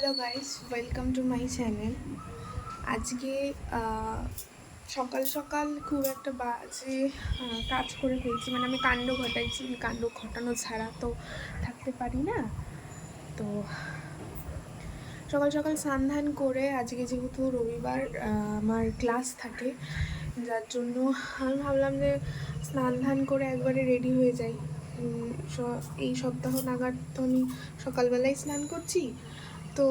Hello guys, welcome to my channel. আজকে সকাল সকাল খুব একটা বাজে কাজ করে ফেলছি, মানে আমি কাণ্ড ঘটাইছি। কাণ্ড ঘটানো ছাড়া তো থাকতে পারি না। তো সকাল সকাল স্নান ধান করে, আজকে যেহেতু রবিবার আমার ক্লাস থাকে, যার জন্য আমি ভাবলাম যে স্নান ধান করে একবারে রেডি হয়ে যাই। এই সপ্তাহ নাগাদ তো আমি সকালবেলায় স্নান করছি, তো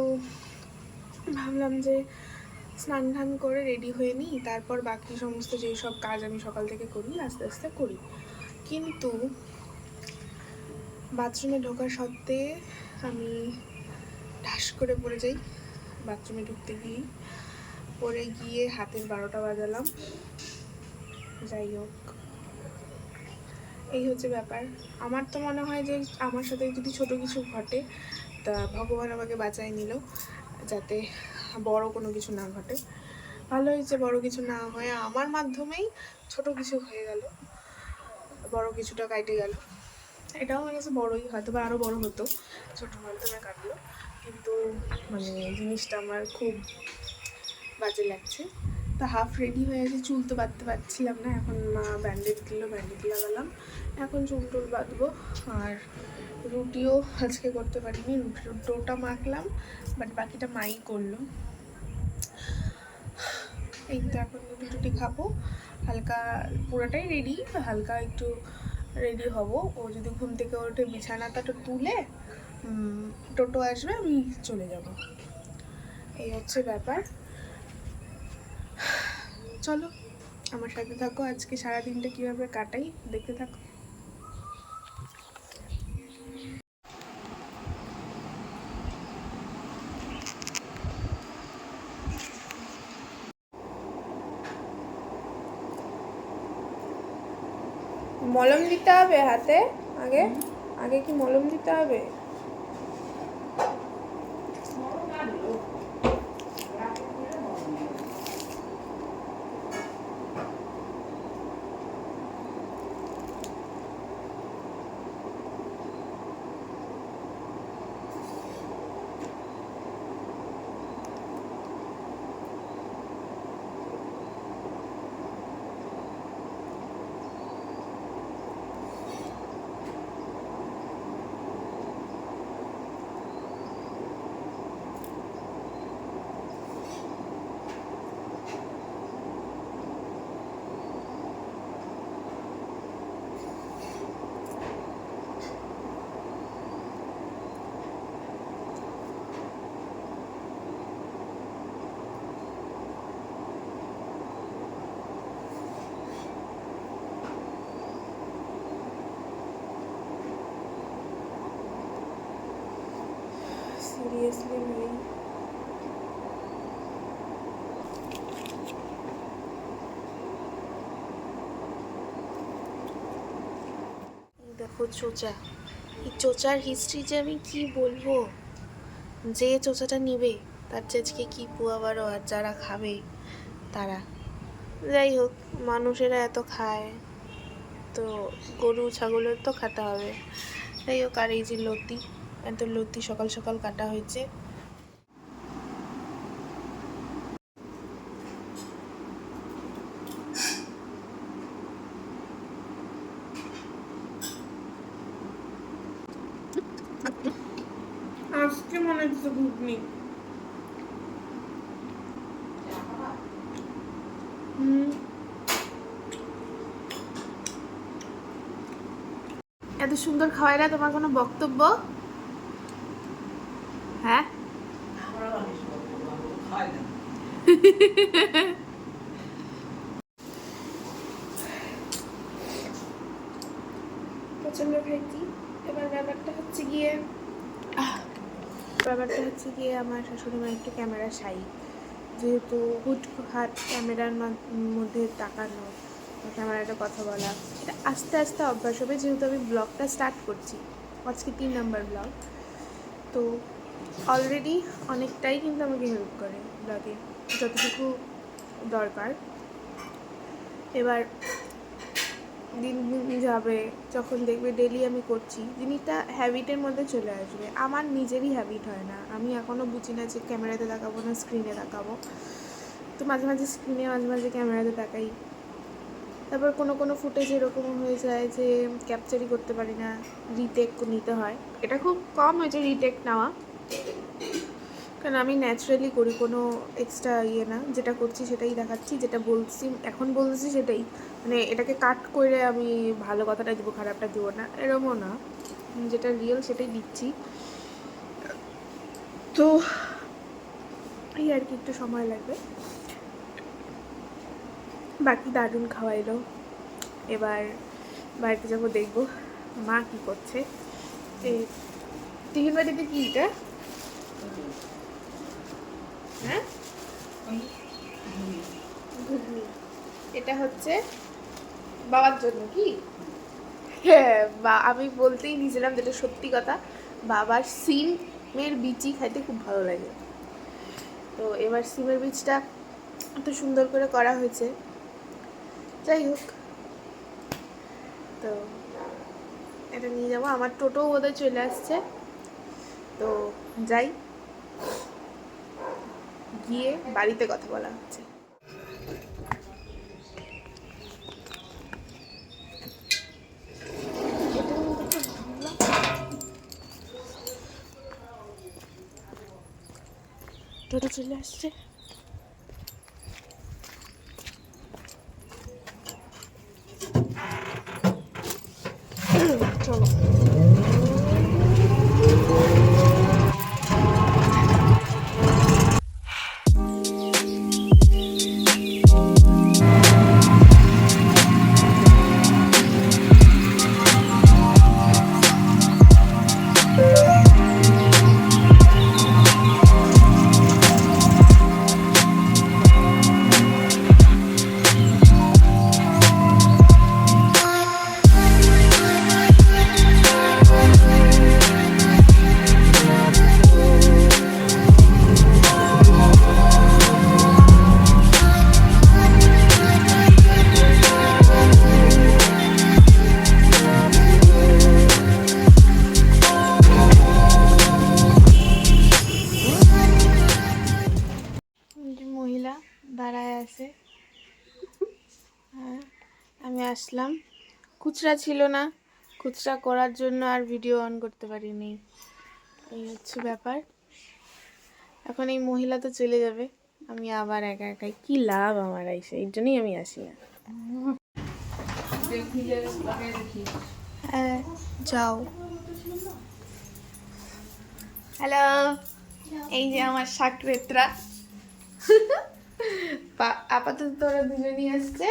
ভাবলাম যে স্নান ধান করে রেডি হয়ে নিই, তারপর বাকি সমস্ত যেই সব কাজ আমি সকাল থেকে করি আস্তে আস্তে করি। কিন্তু বাথরুমে ঢোকার সত্ত্বে আমি ঠাস করে পড়ে যাই। বাথরুমে ঢুকতে গিয়েই পড়ে গিয়ে হাতের 12টা বাজালাম। যাই হোক, এই হচ্ছে ব্যাপার। আমার তো মনে হয় যে আমার সাথে যদি ছোট কিছু ঘটে তা ভগবান আমাকে বাঁচায় নিল, যাতে বড় কোনো কিছু না ঘটে। ভালো হয়েছে বড় কিছু না হয়ে আমার মাধ্যমেই ছোট কিছু হয়ে গেল, বড় কিছুটা কাটে গেল। এটাও আমার কাছে বড়ই, হয়তো বা আরও বড় হতো, ছোটোর মাধ্যমে কাটলো। কিন্তু মানে জিনিসটা আমার খুব বাজে লাগছে। তো হাফ রেডি হয়ে আছে, চুল তো বাঁধতে পারছিলাম না। এখন মা ব্যান্ডেড দিল, ব্যান্ডেড লাগালাম। এখন চুল টুল বাঁধবো। আর রুটিও আজকে করতে পারিনি, রুটির ডোটা মাখলাম, বাট বাকিটা মাই করলো। এই তো এখন রুটি খাবো। হালকা পুরোটাই রেডি, হালকা একটু রেডি হব। ও যদি ঘুম থেকে ওঠে বিছানাটা তো তুলে টোটো আসবে, আমি চলে যাব। এই হচ্ছে ব্যাপার। চলো আমার সাথে থাকো, আজকে সারাদিনটা কীভাবে কাটাই দেখতে থাকো। মলম দিতে হবে হাতে? আগে আগে কি মলম দিতে হবে? সিরিয়াসলি ভাই, দেখো চোচা, এই চোচার হিস্ট্রি যে আমি কি বলবো। যে চোচাটা নিবে তার চেয়ে কি পোয়াবারও, আর যারা খাবে তারা। যাই হোক, মানুষেরা এত খায় তো গরু ছাগলের তো খেতে হবে। যাই হোক, আর এই যে লতি, এত লতি সকাল সকাল কাটা হয়েছে। আজকে মনে হচ্ছে ঘুগনি। এত সুন্দর খাওয়াইলা, তোমার কোনো বক্তব্য? হ্যাঁ, প্রচন্ড খাইছি। এবার ব্যাপারটা হচ্ছে গিয়ে আমার শাশুড়ি মা একটু ক্যামেরা শাই, যেহেতু হুটহাট ক্যামেরার মধ্যে তাকানো, ক্যামেরাটা কথা বলা, এটা আস্তে আস্তে অভ্যাস হবে। যেহেতু আমি ব্লগটা স্টার্ট করছি, আজকে 3 নম্বর ব্লগ, তো অলরেডি অনেকটাই কিন্তু আমাকে হেল্প করে ব্লগে, যতটুকু দরকার। এবার দিন দিন যাবে, যখন দেখবে ডেলি আমি করছি, জিনিসটা হ্যাবিটের মধ্যে চলে আসবে। আমার নিজেরই হ্যাবিট হয় না, আমি এখনও বুঝি না যে ক্যামেরাতে তাকাবো না স্ক্রিনে তাকাবো। তো মাঝে মাঝে স্ক্রিনে, মাঝে মাঝে ক্যামেরাতে তাকাই। তারপর কোনো কোনো ফুটেজ এরকম হয়ে যায় যে ক্যাপচারই করতে পারি না, রিটেক নিতে হয়। এটা খুব কম হয়েছে রিটেক নেওয়া, কারণ আমি ন্যাচারালি করি, কোনো এক্সট্রা না, যেটা করছি সেটাই দেখাচ্ছি, যেটা বলছি এখন বলছি সেটাই, মানে এটাকে কাট করে আমি ভালো কথাটা দিব খারাপটা দিব না, এরকমও না, যেটা রিয়েল সেটাই দিচ্ছি। তো এই আর কি, একটু সময় লাগবে। বাকি দারুণ খাওয়াইলো। এবার বাড়িতে যাবো, দেখবো মা কি করছে। এই টিফিন বাড়িতে কি এটা? হ্যাঁ, ঘুগনি। এটা হচ্ছে বাবার জন্য কি? হ্যাঁ, বা আমি বলতেই নিয়েছিলাম, যেটা সত্যি কথা, বাবার সিমের বিচি খাইতে খুব ভালো লাগে। তো এবার সিমের বীজটা এত সুন্দর করে করা হয়েছে, যাই হোক। তো এটা নিয়ে যাবো, আমার টোটো বোধহয় চলে আসছে, তো যাই, গিয়ে বাড়িতে কথা বলা হচ্ছে। টোটো চলে আসছে, চলো। মহিলা দাঁড়ায় আছে, হ্যাঁ, আমি আসলাম, খুচরা ছিল না, খুচরা করার জন্য আর ভিডিও অন করতে পারিনি, এই হচ্ছে ব্যাপার। এখন এই মহিলা তো চলে যাবে, আমি আবার একা একাই কি লাভ আমার আইসে, এই জন্যই আমি আসি না। হ্যাঁ, যাও। হ্যালো, এই যে আমার সাকরেতরা, আপাতত তোরা দুজনই আসছে।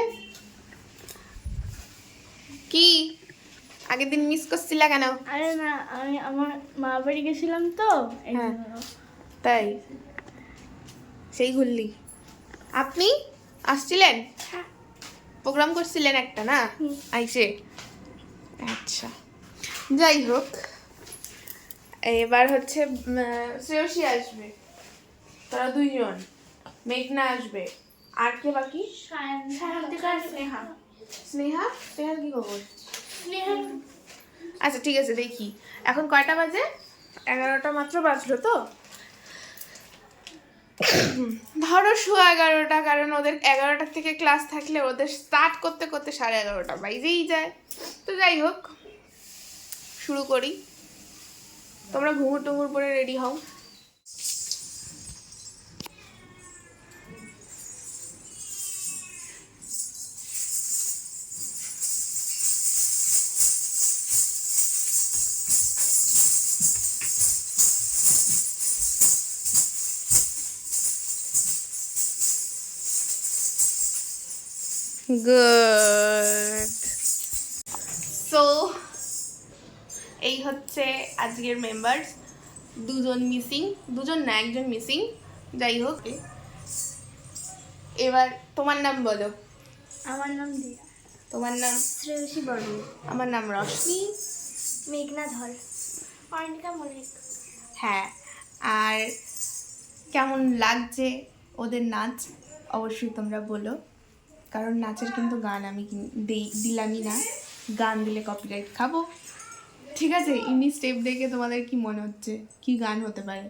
কি আগের দিন মিস করছিলা কেন? আরে না, আমি আমার মা বাড়ি গেছিলাম তো, হ্যাঁ, তাই সেই ঘুরলি? আপনি আসছিলেন, প্রোগ্রাম করছিলেন একটা না আইসে? আচ্ছা, যাই হোক, এবার হচ্ছে শ্রেয়সী আসবে, তোরা দুইজন, মেঘনা আসবে, আর কে বাকি? স্নেহা। স্নেহা, স্নেহার কি খবর? আচ্ছা ঠিক আছে, দেখি এখন কয়টা বাজে, 11টা মাত্র বাজলো তো, ধরো 11:15, কারণ ওদের 11টা থেকে ক্লাস থাকলে ওদের স্টার্ট করতে করতে 11:30 বাইজেই যায়। তো যাই হোক, শুরু করি, তোমরা ঘুঙুর টুঙুর পরে রেডি হও। গুড। সো এই হচ্ছে আজকের মেম্বার্স, দুজন মিসিং, দুজন না একজন মিসিং, যাই হোক। এবার তোমার নাম বলো। আমার নাম দিয়া। তোমার নাম? শ্রেয়সী বর্মন। আমার নাম রশ্মি। মেঘনা ধর। অর্ণিকা মল্লিক। হ্যাঁ, আর কেমন লাগছে ওদের নাচ অবশ্যই তোমরা বলো। কারণ নাচের কিন্তু গান আমি দিলামই না, গান দিলে কপিরাইট খাবো। ঠিক আছে, ইনি স্টেপ দেখে তোমাদের কি মনে হচ্ছে কি গান হতে পারে?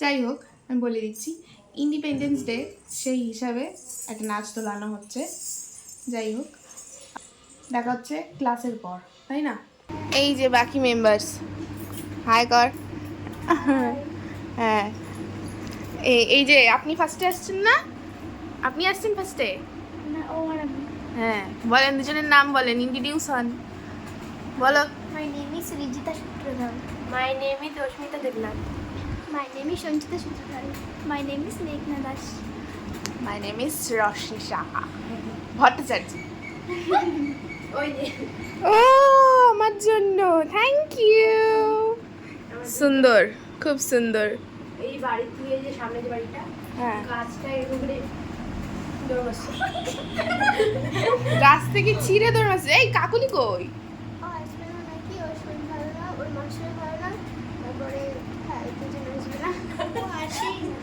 যাই হোক, আমি বলে দিচ্ছি, ইন্ডিপেন্ডেন্স ডে সেই হিসাবে একটা নাচ তোলানো হচ্ছে। যাই হোক, দেখা হচ্ছে ক্লাসের পর, তাই না? এই যে বাকি মেম্বার্স, হাই কর। হ্যাঁ, এই যে আপনি ফার্স্টে আসছেন না? আপনি আসছেন ফার্স্টে? না ও মানে হ্যাঁ, বলেন, দুজনের নাম বলেন, ইন্ট্রোডিউস হন, বলো। My name is Rijita Sutradhar. My name is Rashmita Debnath. My name is Sanchita Sutradhar. My name is মেঘনা দাস। মাই নেম ইজ রশ্মি সাহা ভট্টাচার্য। ওই যে ও, আমার জন্য থ্যাংক ইউ। সুন্দর, খুব সুন্দর। এই বাড়ি থেকে যে সামনে যে বাড়িটা, হ্যাঁ, গাছটা এরকম করে দৌড়াচ্ছে। গাছ থেকে ছিঁড়ে দৌড়াচ্ছে। এই কাকুলি কই? ও আসবে না নাকি? ওর শরীর ভালো না, ওর মার শরীর ভালো না, তারপরে হ্যাঁ এই দুজন আসবে না। ও আসেই না।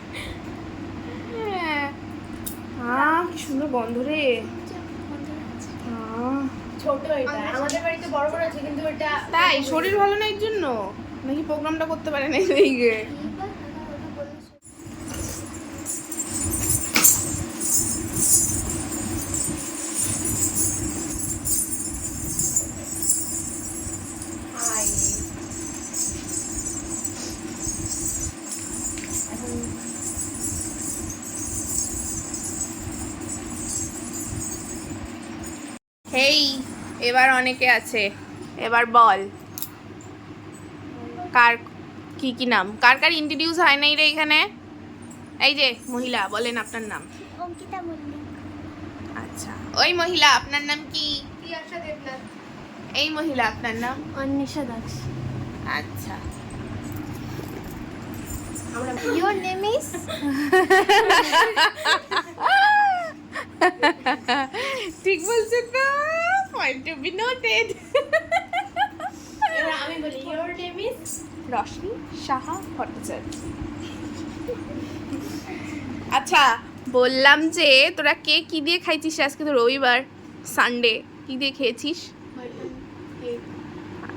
হ্যাঁ, কি সুন্দর গন্ধ রে। ছোট এটা, আমাদের বাড়িতে বড় বড় আছে কিন্তু এটা তাই শরীর ভালো না এর জন্য নাকি প্রোগ্রামটা করতে পারে না এই গে? হেই, এবার অনেকে আছে, এবার বল কার কি কি নাম, কার কার ইন্ট্রোডিউস হয় নাই রে এখানে? এই যে মহিলা, বলেন আপনার নাম। অঙ্কিতা মল্লিক। আচ্ছা, ওই মহিলা আপনার নাম কি? তিয়াশা দেবনাথ। এই মহিলা আপনার নাম? অন্বেষা দাস। আচ্ছা, Your name is? ঠিক বলছেন না, পয়েন্ট টু বি নোটেড। এবার আমি বলি your name is? রশ্মি সাহা ভট্টাচার্য। আচ্ছা, বললাম যে তোরা কে কি দিয়ে খাইছিস? আজকে তো রবিবার, সানডে, কি দিয়ে খেয়েছিস?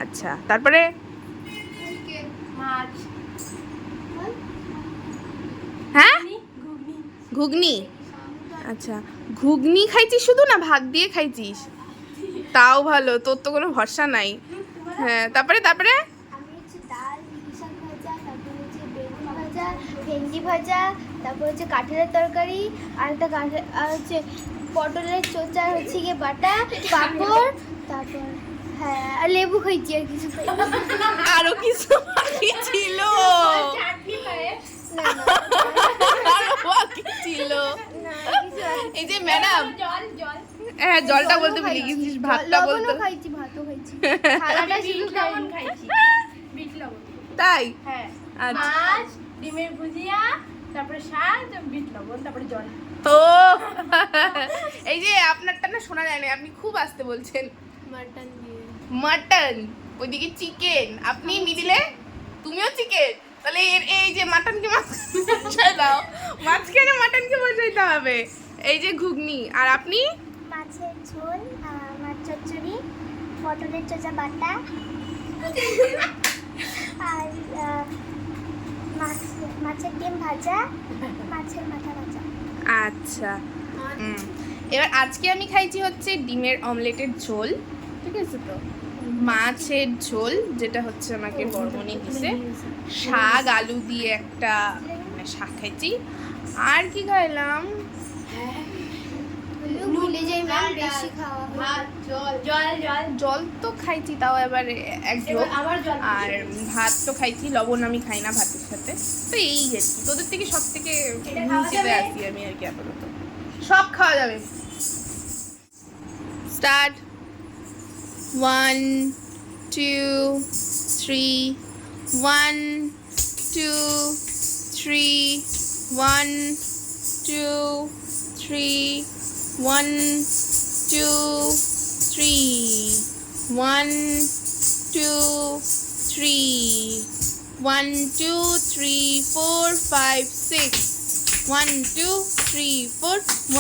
আচ্ছা, তারপরে মাছ। হ্যাঁ, ঘুগনি। ঘুগনি। আচ্ছা, ঘুগনি খাইছিস শুধু, না ভাত দিয়ে খাইছিস? তাও ভালো, তোর তো কোনো ভরসা নাই। হ্যাঁ, তারপরে তারপরে আমি হচ্ছে ডাল, শাক ভাজা, তারপর হচ্ছে বেগুন ভাজা, ভেন্ডি ভাজা, তারপর হচ্ছে কাঁঠালের তরকারি, আর একটা কাঁঠাল, আর হচ্ছে পটলের চোচা হচ্ছে গিয়ে বাটা, পাঁপড়, তারপর হ্যাঁ আর লেবু খাইছি, আর কিছু খাইনি। আরো কিছু বাকি ছিল, চাটনি খায় না আরো বাকি ছিল। না কিছু এই যে ম্যাডাম, জল জল হ্যাঁ জলটা বলতে ভুলে গেছিস, ভাতটা বলতে। লবণও খাইছি, ভাতও খাইছি, থালাটা শুধু লবণ খাইছি, বিট লবণ। তাই? হ্যাঁ, আচ্ছা, মাছ, ডিমের ভুজিয়া, তারপরে শাক, বিট লবণ, তারপরে জল। ও এই যে আপনারটা না শোনা যায় না, আপনি খুব আস্তে বলছেন। মাটন দিয়ে মাটন, ওইদিকে চিকেন, আপনি মিডিলে, তুমিও চিকেন, তাহলে এই যে মাটনকে বসাই দাও, মাঝখানে মাটনকে বসাইতে হবে। এই যে ঘুগনি, আর আপনি? মাছের ঝোল, মাছ চচ্চড়ি, পটলের চোচা বাটা, আর মাছের ডিম ভাজা, মাছের মাথা ভাজা। আচ্ছা, এবার আজকে আমি খাইছি হচ্ছে ডিমের অমলেটের ঝোল, ঠিক আছে তো, মাছের ঝোল যেটা হচ্ছে আমাকে বর্মনি দিছে, শাক আলু দিয়ে একটা মানে শাক খাইছি, আর কি খাইলাম? ভুলে যাই ম্যাম, বেশি খাওয়া ভাত, জল জল জল জল তো খাইছি, তাও এবারে এক ঢোক, আবার জল, আর ভাত তো খাইছি, লবণ আমি খাই না ভাতের সাথে। তো এই আর কি, তোদের থেকে সব থেকে নিচেতে আছি আমি আর কি আপাতত। সব খাওয়া যাবে। স্টার্ট, 1 2 3, 1 2 3, 1 2 3, 1 2 3, 1 2 3, 1 2 3 4 5 6, 1 2 3 4,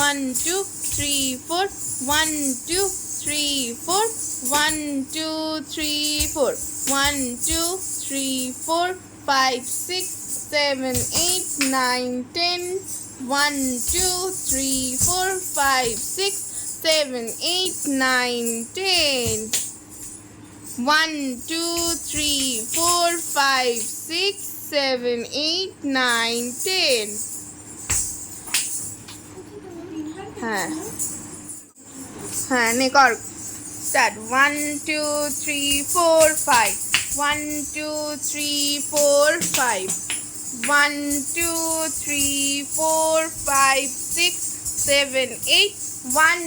1 2 3 4 1 2 3 4 1 2 3 4 1 2 3 4 5 6 7 8 9 10 1 2 3 4 5 6 7 8 9 10 1 2 3 4 5 6 7 8 9 10 হ্যাঁ হ্যাঁ নে কর স্টার্ট 1 2 3 4 5 1 2 3 4 5 1 2 3 4 5 6 7 8 1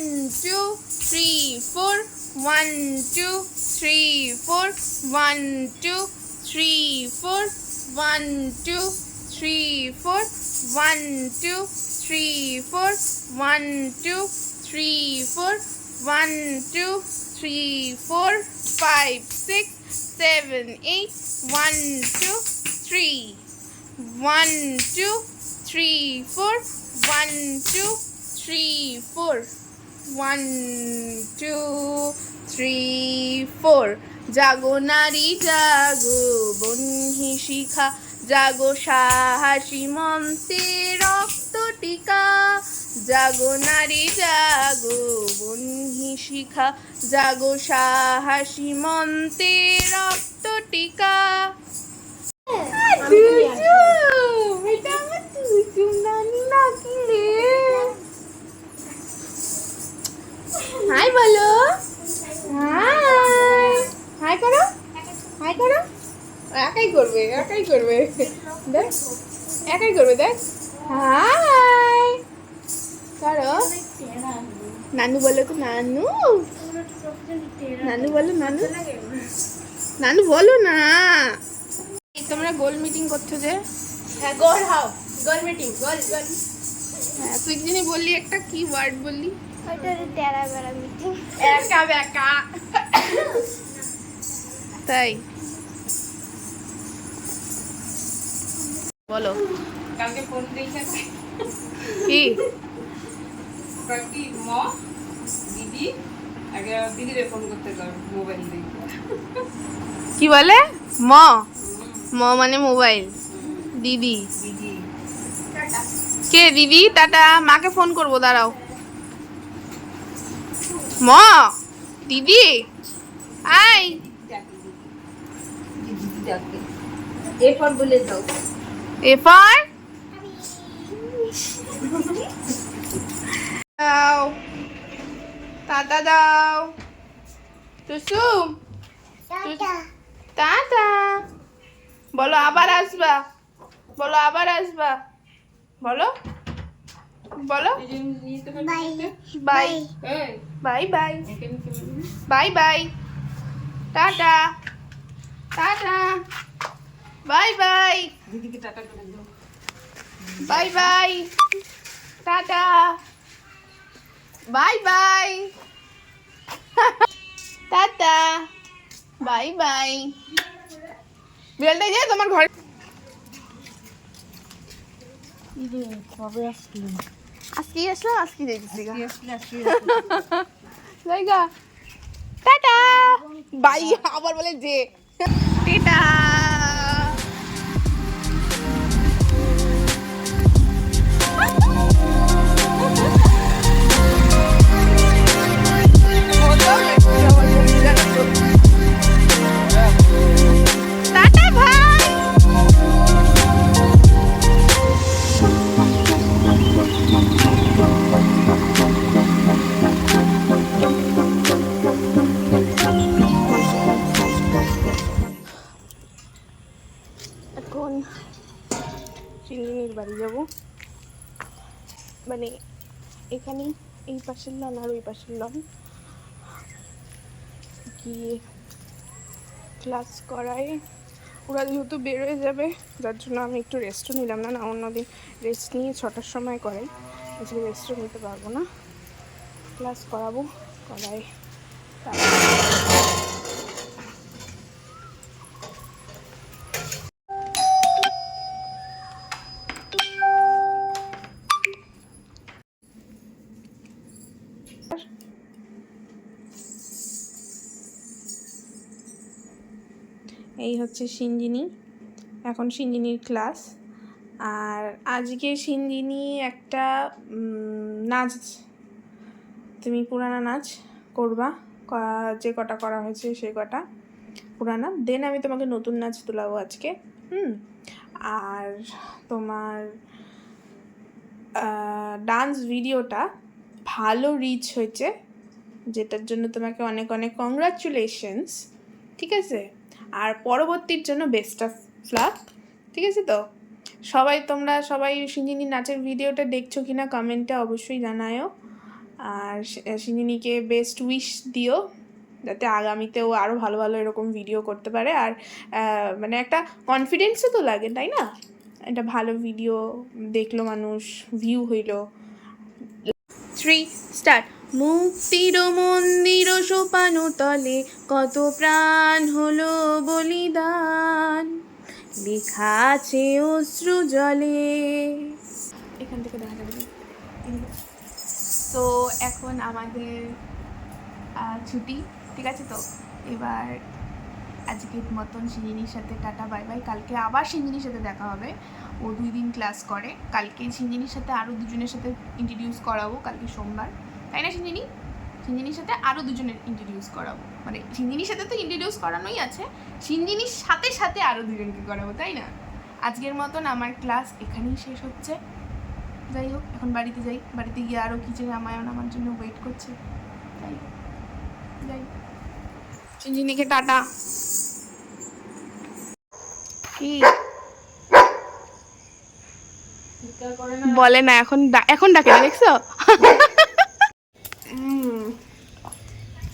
2 3 4 1 2 3 4 1 2 3 4 1 2 3 4 1 2 3 4 1 2 3 4 1 2 3 4 5 6 7 8 1 2 3 1 2 3 4 1 2 3 4 1 2 3 4 জাগো নারী জাগো বহ্নি শিখা জাগো সাহসী মন্ত্রে রক্ত টিকা জাগো নারী জাগো বহ্নি শিখা জাগো সাহসী মন্ত্রে রক্ত টিকা হাই বলো হাই হাই করো হাই করো একাই করবে দেখ একাই করবে দেখ হাই করো নানু বলো তো নানু নানু বলো নানু নানু বলো না তোমরা গোল মিটিং করছো যে হ্যাঁ গোল হাও গোল মিটিং গোল গোল হ্যাঁ তুই যিনি বললি একটা কি ওয়ার্ড বললি ওইটা টেরা বেড়া মিটিং একা বেকা তাই বলো কালকে ফোন দিয়েছে কি কি ম দিদি আগে দিদিরে ফোন করতে যাও মোবাইল দিয়ে কি বলে ম ম মানে মোবাইল দিদি দিদি কে দিদি টাটা মাকে ফোন করবো দাঁড়াও ম দিদি আই ডাকি দিদি দিদি ডাকে এরপর বলে দাও এরপর দাও টাটা দাও টুসুম টাটা বলো আবার আসবা বলো আবার আসবা বলো বলো বাই বাই এই বাই বাই একে নিতে বলবি bye bye tata tata bye bye দিদিকে টাটা করে দাও bye bye tata bye bye tata bye bye বিড়ালটা যে তোমার ঘরে কবে আসলি আজকেই আসলাম আজকেই দেখতেছি আসলে জায়গা টাটা বাই আবার বলে যে টাটা টাটা ভাই এখন চিনজিনির বাড়ি যাব মানে এখানেই এই পাশের লন আর ওই পাশের লন গিয়ে ক্লাস করায় ওরা যেহেতু বেরোয় যাবে যার জন্য আমি একটু রেস্টও নিলাম না অন্যদিন রেস্ট নিয়ে 6টার সময় করাই আজকে রেস্টও নিতে পারবো না ক্লাস করাবো করাই এই হচ্ছে সিঞ্জিনি, এখন সিঞ্জিনির ক্লাস। আর আজকে সিঞ্জিনি একটা নাচ, তুমি পুরানা নাচ করবা, যে কটা করা হয়েছে সে কটা পুরানা, দেন আমি তোমাকে নতুন নাচ তোলাবো আজকে। আর তোমার ডান্স ভিডিওটা ভালো রিচ হয়েছে, যেটার জন্য তোমাকে অনেক অনেক কংগ্রাচুলেশনস, ঠিক আছে? আর পরবর্তীর জন্য বেস্ট অফ লাক, ঠিক আছে? তো তোমরা সবাই সিঞ্জিনির নাচের ভিডিওটা দেখছো কি না কমেন্টে অবশ্যই জানায়ও। আর সিঞ্জিনিকে বেস্ট উইশ দিও, যাতে আগামীতেও আরও ভালো ভালো এরকম ভিডিও করতে পারে। আর মানে একটা কনফিডেন্সও তো লাগে, তাই না? একটা ভালো ভিডিও দেখলো মানুষ, ভিউ হইলো। 3 স্টার্ট। মুক্তির মন্দির সোপানো তলে কত প্রাণ হলো বলিদান, লেখা আছে অশ্রু জলে। এখান থেকে দেখা যাবে। তো এখন আমাদের ছুটি, ঠিক আছে? তো এবার আজকের মতন সিঞ্জিনির সাথে টাটা বাই বাই। কালকে আবার সিঞ্জিনির সাথে দেখা হবে, ও 2 দিন ক্লাস করে। কালকে সিঞ্জিনির সাথে আরও দুজনের সাথে ইন্ট্রোডিউস করাবো, কালকে সোমবার, তাই না সিঞ্জিনি? সিঞ্জিনির সাথে আরও দুজনের ইন্ট্রোডিউস করাবো, মানে সিঞ্জিনির সাথে তো ইন্ট্রোডিউস করানোই আছে, সিঞ্জিনির সাথে সাথে আরও দুজনকে করাবো, তাই না? আজকের মতন আমার ক্লাস এখানেই শেষ হচ্ছে। যাই হোক, এখন বাড়িতে যাই, বাড়িতে গিয়ে আরও কিছু রামায়ণ আমার জন্য ওয়েট করছে, তাই যাই। সিঞ্জিনিকে টাটা। কি বলে না, এখন ডাকে না, দেখছো?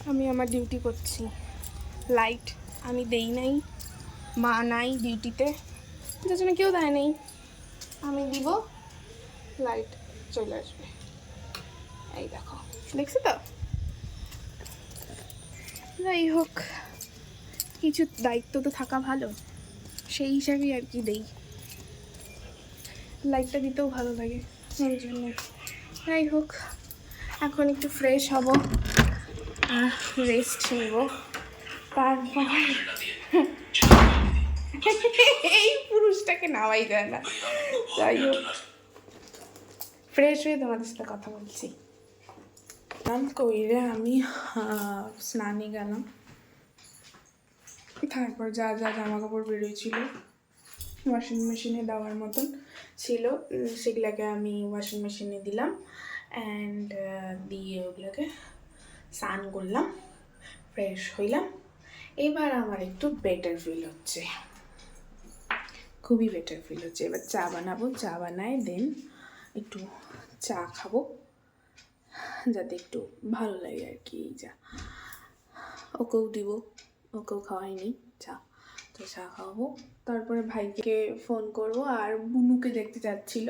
আমি আমার ডিউটি করছি। লাইট আমি দেই নাই, মা নাই ডিউটিতে, যার জন্য কেউ দেয় নেই, আমি দিব, লাইট চলে আসবে। এই দেখো, দেখছো তো? যাই হোক, কিছু দায়িত্ব তো থাকা ভালো, সেই হিসাবেই আর কি দেই। লাইটটা দিতেও ভালো লাগে, ওই জন্য। যাই হোক, এখন একটু ফ্রেশ হব, রেস্ট নিব, তারপর এই পুরুষটাকে নামাই দেয় না। যাই হোক, ফ্রেশ হয়ে তোমাদের সাথে কথা বলছি। কইরে আমি স্নানে গেলাম, তারপর যা যা জামা কাপড় বেরোয়ছিল ওয়াশিং মেশিনে দেওয়ার মতন ছিল, সেগুলোকে আমি ওয়াশিং মেশিনে দিলাম, অ্যান্ড দিয়ে ওগুলোকে স্নান করলাম, ফ্রেশ হইলাম। এবার আমার একটু বেটার ফিল হচ্ছে, খুবই বেটার ফিল হচ্ছে। এবার চা বানাবো, চা বানায় দেন একটু চা খাবো, যাতে একটু ভালো লাগে আর কি। এই চা ওকেও দিব, ওকেও খাওয়াইনি চা, তো চা খাওয়াবো। তারপরে ভাইকে ফোন করব, আর বুনুকে দেখতে যাচ্ছিল,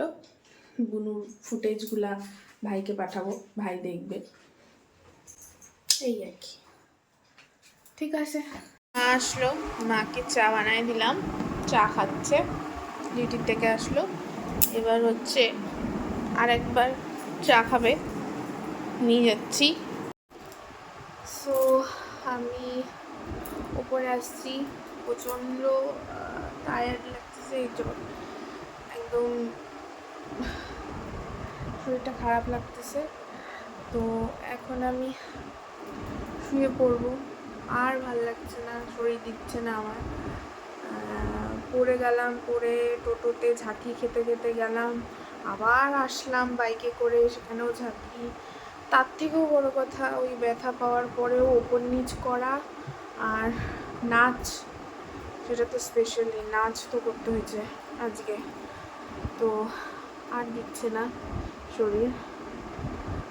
বুনুর ফুটেজগুলা ভাইকে পাঠাবো, ভাই দেখবে, এই আর কি। ঠিক আছে, আসলো, মাকে চা বানায় দিলাম, চা খাচ্ছে, ডিউটির থেকে আসলো, এবার হচ্ছে আরেকবার চা খাবে, নিয়ে যাচ্ছি। সো আমি উপরে আসছি, প্রচণ্ড টায়ার্ড লাগতেছে, এই জন্য একদম শরীরটা খারাপ লাগতেছে। তো এখন আমি শুয়ে পড়বো, আর ভালো লাগছে না, শরীর দিচ্ছে না আমার। পড়ে গেলাম, পড়ে টোটোতে ঝাঁকি খেতে খেতে গেলাম, আবার আসলাম বাইকে করে, সেখানেও ঝাঁকি। তার থেকেও বড় কথা, ওই ব্যথা পাওয়ার পরেও ওপর নিচ করা, আর নাচ, সেটা তো স্পেশালি নাচ তো করতে হয়েছে আজকে। তো আর দিচ্ছে না শরীর,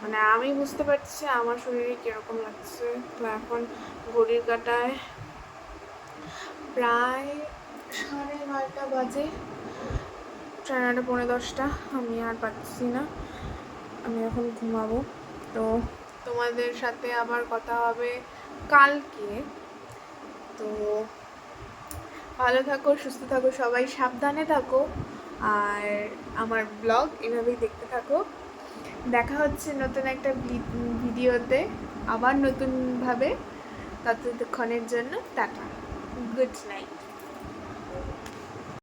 মানে আমি বুঝতে পারছি আমার শরীরে কীরকম লাগছে। তো এখন ঘড়ির কাঁটায় প্রায় 9:30 বাজে, 9:30 পৌনে 10টা, আমি আর পাচ্ছি না, আমি এখন ঘুমাবো। তো তোমাদের সাথে আবার কথা হবে কালকে। তো ভালো থাকো, সুস্থ থাকো, সবাই সাবধানে থাকো, আর আমার ব্লগ এভাবেই দেখতে থাকো। দেখা হচ্ছে নতুন একটা ভিডিওতে, আবার নতুনভাবে। ততক্ষণের জন্য টাটা, গুড নাইট।